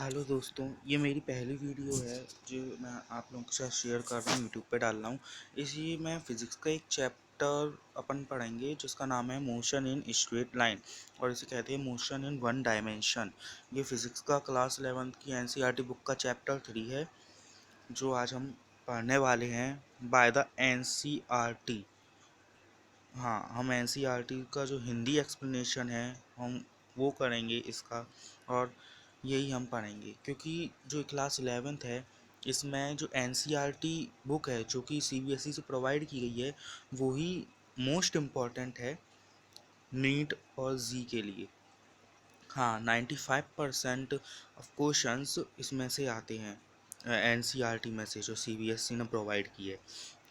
Hello दोस्तों, ये मेरी पहली वीडियो है जो मैं आप लोगों के साथ शेयर कर रहा हूँ, यूट्यूब पे डाल रहा हूँ। इसी में फ़िज़िक्स का एक चैप्टर अपन पढ़ेंगे जिसका नाम है मोशन इन स्ट्रेट लाइन, और इसे कहते हैं मोशन इन वन डायमेंशन। ये फ़िज़िक्स का क्लास 11th की एनसीईआरटी बुक का चैप्टर 3 है जो आज हम पढ़ने वाले हैं बाय द एनसीईआरटी। हाँ, हम एनसीईआरटी का जो हिंदी एक्सप्लेनेशन है हम वो करेंगे इसका, और यही हम पढ़ेंगे क्योंकि जो क्लास 11th है इसमें जो एनसीईआरटी बुक है जो कि सीबीएसई से प्रोवाइड की गई है वो ही मोस्ट इम्पॉर्टेंट है नीट और जी के लिए। हाँ, 95% ऑफ क्वेश्चंस इसमें से आते हैं एनसीईआरटी में से जो सीबीएसई ने प्रोवाइड की है।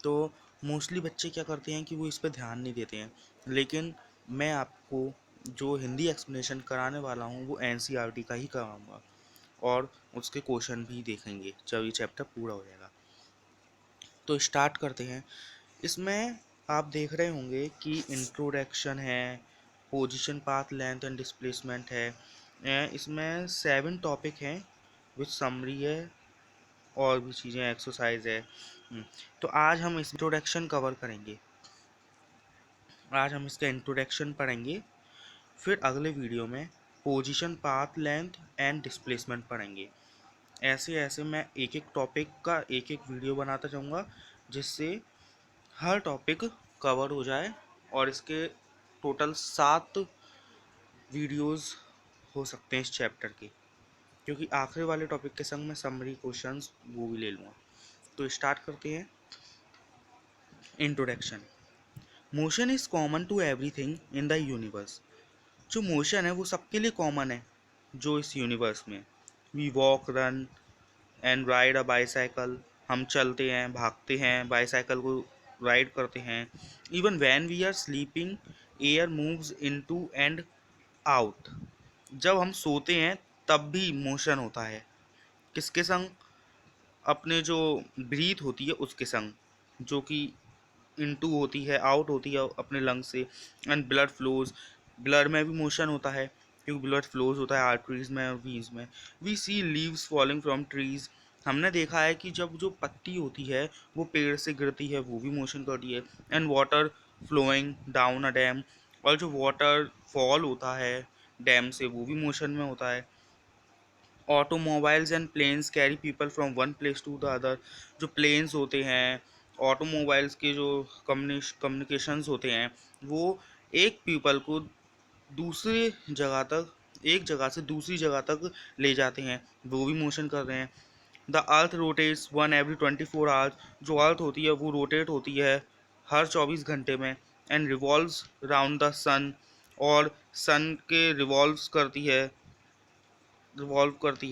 तो मोस्टली बच्चे क्या करते हैं कि वो इस पर ध्यान नहीं देते हैं, लेकिन मैं आपको जो हिंदी एक्सप्लेनेशन कराने वाला हूँ वो एनसीईआरटी का ही कराऊंगा, और उसके क्वेश्चन भी देखेंगे जब ये चैप्टर पूरा हो जाएगा। तो स्टार्ट करते हैं। इसमें आप देख रहे होंगे कि इंट्रोडक्शन है, position, path, length and displacement है। इसमें 7 टॉपिक हैं विच समरी है, और भी चीज़ें एक्सरसाइज है। तो आज हम इस इंट्रोडक्शन कवर करेंगे। आज हम इसका इंट्रोडक्शन पढ़ेंगे, फिर अगले वीडियो में position, path, length and displacement पढ़ेंगे। ऐसे ऐसे मैं एक एक टॉपिक का एक एक वीडियो बनाता जाऊँगा जिससे हर टॉपिक कवर हो जाए, और इसके टोटल 7 वीडियोस हो सकते हैं इस चैप्टर के, क्योंकि आखिरी वाले टॉपिक के संग मैं समरी क्वेश्चंस वो भी ले लूँगा। तो स्टार्ट करते हैं। Introduction. Motion is common to everything in the universe. जो मोशन है वो सबके लिए कॉमन है जो इस यूनिवर्स में। We walk, run and ride a bicycle. हम चलते हैं, भागते हैं, बाईसाइकिल को राइड करते हैं। Even when we are sleeping, air moves into and out. जब हम सोते हैं तब भी मोशन होता है। किसके संग? अपने जो ब्रीथ होती है उसके संग, जो कि इनटू होती है, आउट होती है अपने लंग से। एंड ब्लड फ्लोज, ब्लड में भी मोशन होता है क्योंकि ब्लड फ्लोज होता है आर्टरीज में और वीन्स में। We see leaves falling from trees. हमने देखा है कि जब जो पत्ती होती है वो पेड़ से गिरती है वो भी मोशन करती है। And water flowing down a dam, और जो वाटर फॉल होता है डैम से वो भी मोशन में होता है। Automobiles and planes carry people from one place to the other. जो प्लेन्स होते हैं, ऑटोमोबाइल्स के जो कम्युनिकेशंस होते हैं, वो एक पीपल को दूसरे जगह तक, एक जगह से दूसरी जगह तक ले जाते हैं, वो भी मोशन कर रहे हैं। The earth rotates one every 24 hours. जो अर्थ होती है वो रोटेट होती है हर 24 घंटे में। एंड रिवॉल्व्स राउंड द सन, और सन के रिवॉल्व करती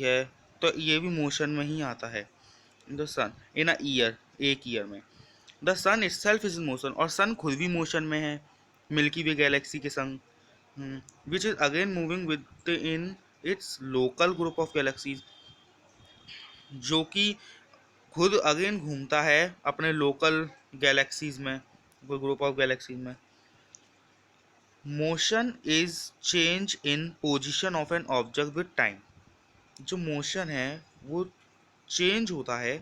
है, तो ये भी मोशन में ही आता है। The sun in a year, एक ईयर में। The sun itself is in motion, और सन खुद भी मोशन में है मिल्की वे गैलेक्सी के संग, which is again moving with in its local group of galaxies. जो कि खुद अगेन घूमता है अपने लोकल गैलेक्सीज में, ग्रुप ऑफ गैलेक्सीज में। Motion is change in position of an object with time. जो मोशन है वो चेंज होता है,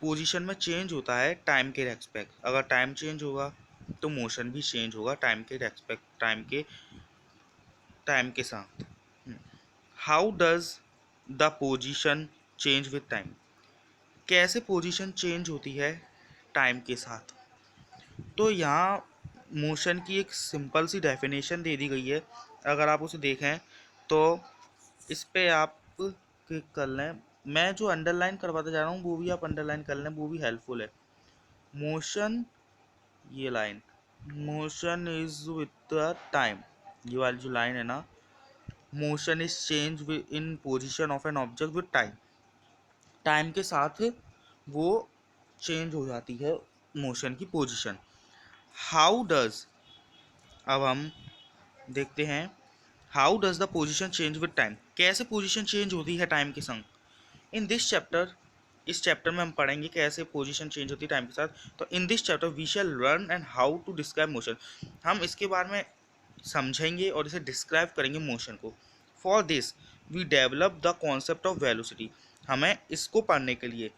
पोजीशन में चेंज होता है टाइम के रेस्पेक्ट। अगर टाइम चेंज होगा तो मोशन भी चेंज होगा टाइम के रेस्पेक्ट, टाइम के साथ। How does the position change with time. कैसे पोजीशन चेंज होती है टाइम के साथ? तो यहाँ मोशन की एक सिंपल सी डेफिनेशन दे दी गई है, अगर आप उसे देखें तो इस पे आप क्लिक कर लें। मैं जो अंडरलाइन करवाता जा रहा हूँ वो भी आप अंडरलाइन कर लें, वो भी हेल्पफुल है। मोशन, ये line, motion is with the time, ये वाली जो लाइन है ना, motion is change in position of an object with time. Time के साथ वो चेंज हो जाती है मोशन की पोजीशन। हाउ डज, अब हम देखते हैं how does the position change with time. कैसे पोजीशन चेंज होती है टाइम के संग? इन दिस चैप्टर, इस चैप्टर में हम पढ़ेंगे कैसे पोजीशन चेंज होती है टाइम के साथ। तो in this chapter we shall learn and how to describe motion. हम इसके बारे में समझेंगे और इसे डिस्क्राइब करेंगे मोशन को। For this we develop the concept of velocity. हमें इसको पढ़ने के लिए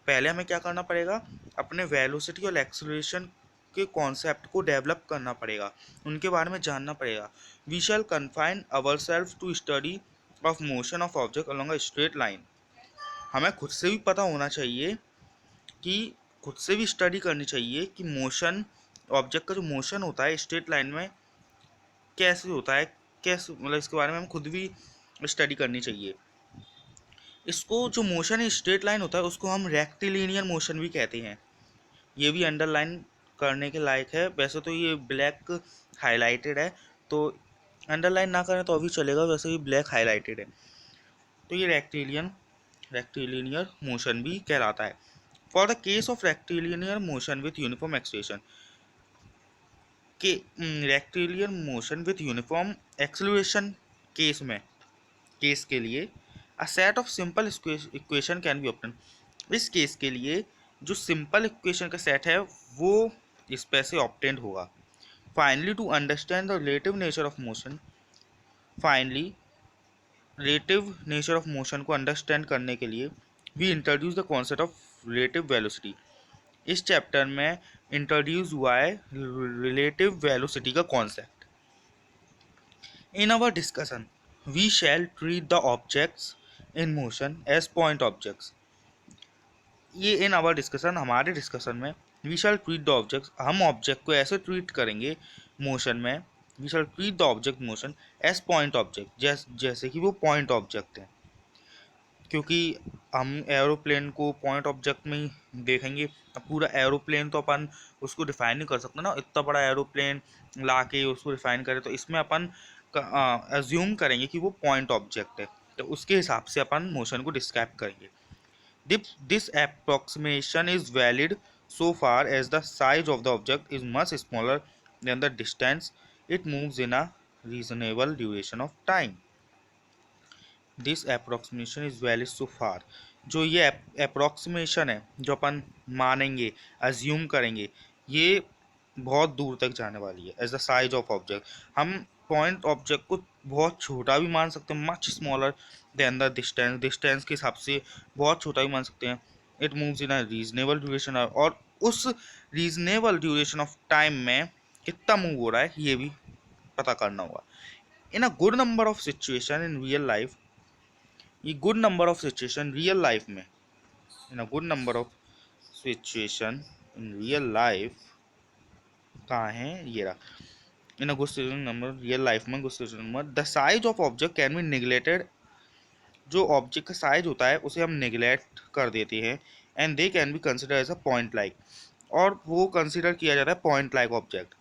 पहले हमें क्या करना पड़ेगा, अपने वेलोसिटी और एक्सेलरेशन के कॉन्सेप्ट को डेवलप करना पड़ेगा, उनके बारे में जानना पड़ेगा। We shall confine our self to study of motion of object along a straight line. हमें खुद से भी पता होना चाहिए कि खुद से भी स्टडी करनी चाहिए कि मोशन, ऑब्जेक्ट का जो मोशन होता है स्ट्रेट लाइन में कैसे होता है, कैसे मतलब इसके बारे में हम खुद भी स्टडी करनी चाहिए। इसको जो मोशन है स्ट्रेट लाइन होता है उसको हम रेक्टिलिनियर मोशन भी कहते हैं। ये भी अंडरलाइन करने के लायक है। वैसे तो ये ब्लैक हाईलाइटेड है, तो अंडरलाइन ना करें तो अभी चलेगा, वैसे ये ब्लैक हाईलाइटेड है। तो ये रेक्टिलिनियर मोशन भी कहलाता है। For the case of rectilinear motion with uniform acceleration के rectilinear motion with uniform acceleration case के लिए a set of simple equation can be obtain. इस केस के लिए जो सिंपल इक्वेशन का सेट है वो इस पे से ऑब्टेन होगा। Finally to understand the relative nature of motion को अंडरस्टैंड करने के लिए we introduce the concept of relative velocity. इस चैप्टर में इंट्रोड्यूस हुआ है रिलेटिव वेलोसिटी का concept. In our discussion we shall treat the objects in motion as point objects. ये इन आवर डिस्कशन, हमारे डिस्कशन में we shall treat the objects, हम object को ऐसे ट्रीट करेंगे मोशन में, we shall treat the object motion as point object, जैसे कि वो पॉइंट ऑब्जेक्ट हैं। क्योंकि हम एरोप्लेन को पॉइंट ऑब्जेक्ट में ही देखेंगे। अब पूरा एरोप्लेन तो अपन उसको डिफाइन नहीं कर सकते ना, इतना बड़ा एरोप्लेन ला के उसको डिफाइन करें, तो इसमें अपन एज्यूम करेंगे कि वो पॉइंट ऑब्जेक्ट है, तो उसके हिसाब से अपन मोशन को डिस्क्राइब करेंगे। This approximation is valid so far as the size of the object is much smaller than the distance it moves in a reasonable duration of time. This approximation is valid so far. जो ये approximation है, जो अपन मानेंगे, assume करेंगे, ये बहुत दूर तक जाने वाली है। As the size of object, हम पॉइंट ऑब्जेक्ट को बहुत छोटा भी मान सकते हैं, much smaller than the distance के हिसाब से बहुत छोटा भी मान सकते हैं। It moves in a reasonable duration, और उस रीजनेबल ड्यूरेशन ऑफ टाइम में कितना मूव हो रहा है ये भी पता करना होगा। In a good number of situation in real life, ये good number of situation real life में, in a good number of situation in real life कहाँ है, ये रहा। In a good situation number real life में, good situation number the size of object can be neglected. जो object का size होता है उसे हम निगलेक्ट कर देते हैं। And they can be consider as a point like, और वो कंसिडर किया जाता है point like object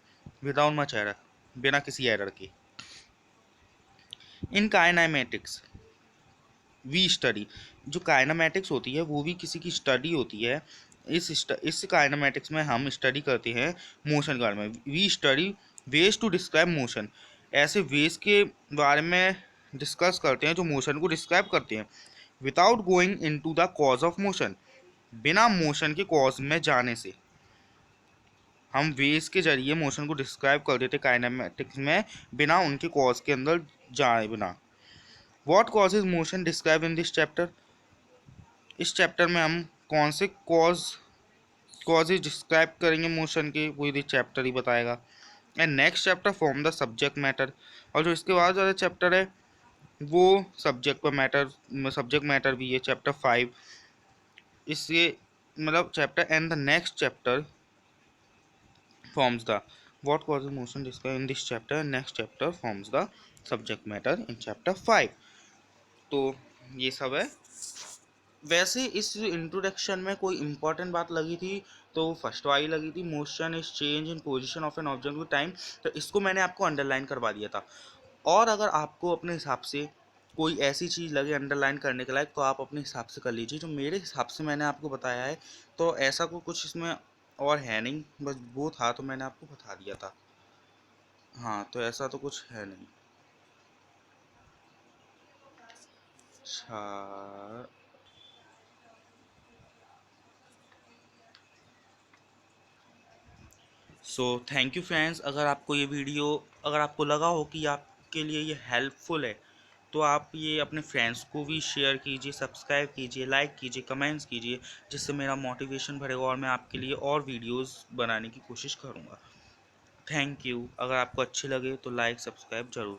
without much error, बिना किसी एरर के। इन काइनेमेटिक्स वी स्टडी, जो काइनेमेटिक्स होती है वो भी किसी की स्टडी होती है। इस काइनेमेटिक्स में हम स्टडी करते हैं मोशन के बारे में। We study ways to describe motion, ऐसे वेज के बारे में डिस्कस करते हैं जो मोशन को डिस्क्राइब करते हैं। Without going into the cause of motion, बिना मोशन के कॉज में जाने से हम वेज के जरिए मोशन को डिस्क्राइब कर देते काइनेमेटिक्स में, बिना उनके कॉज के अंदर जाए बिना। What causes motion described in this chapter? इस चैप्टर में हम कौन से कॉजेज डिस्क्राइब करेंगे मोशन के, वो ये चैप्टर ही बताएगा। And next chapter form the subject matter, और जो इसके बाद ज़्यादा चैप्टर है वो सब्जेक्ट मैटर भी है, चैप्टर 5। इससे मतलब chapter and the next chapter forms the what causes motion described in this chapter, next chapter forms the subject matter in chapter 5। तो ये सब है। वैसे इस इंट्रोडक्शन में कोई इम्पोर्टेंट बात लगी थी तो फर्स्ट वाली लगी थी, motion is change in position of an object with time, तो इसको मैंने आपको अंडरलाइन करवा दिया था। और अगर आपको अपने हिसाब से कोई ऐसी चीज़ लगे अंडरलाइन करने के लायक तो आप अपने हिसाब से कर लीजिए। जो मेरे हिसाब से मैंने आपको बताया है तो ऐसा को कुछ इसमें और है नहीं, बस वो था तो मैंने आपको बता दिया था। हाँ, तो ऐसा तो कुछ है नहीं। अच्छा, सो थैंक यू फ्रेंड्स। अगर आपको ये वीडियो, अगर आपको लगा हो कि आपके लिए ये हेल्पफुल है तो आप ये अपने फ्रेंड्स को भी शेयर कीजिए, सब्सक्राइब कीजिए, लाइक कीजिए, कमेंट्स कीजिए, जिससे मेरा मोटिवेशन बढ़ेगा और मैं आपके लिए और वीडियोस बनाने की कोशिश करूँगा। Thank you. अगर आपको अच्छी लगे तो लाइक सब्सक्राइब ज़रूर।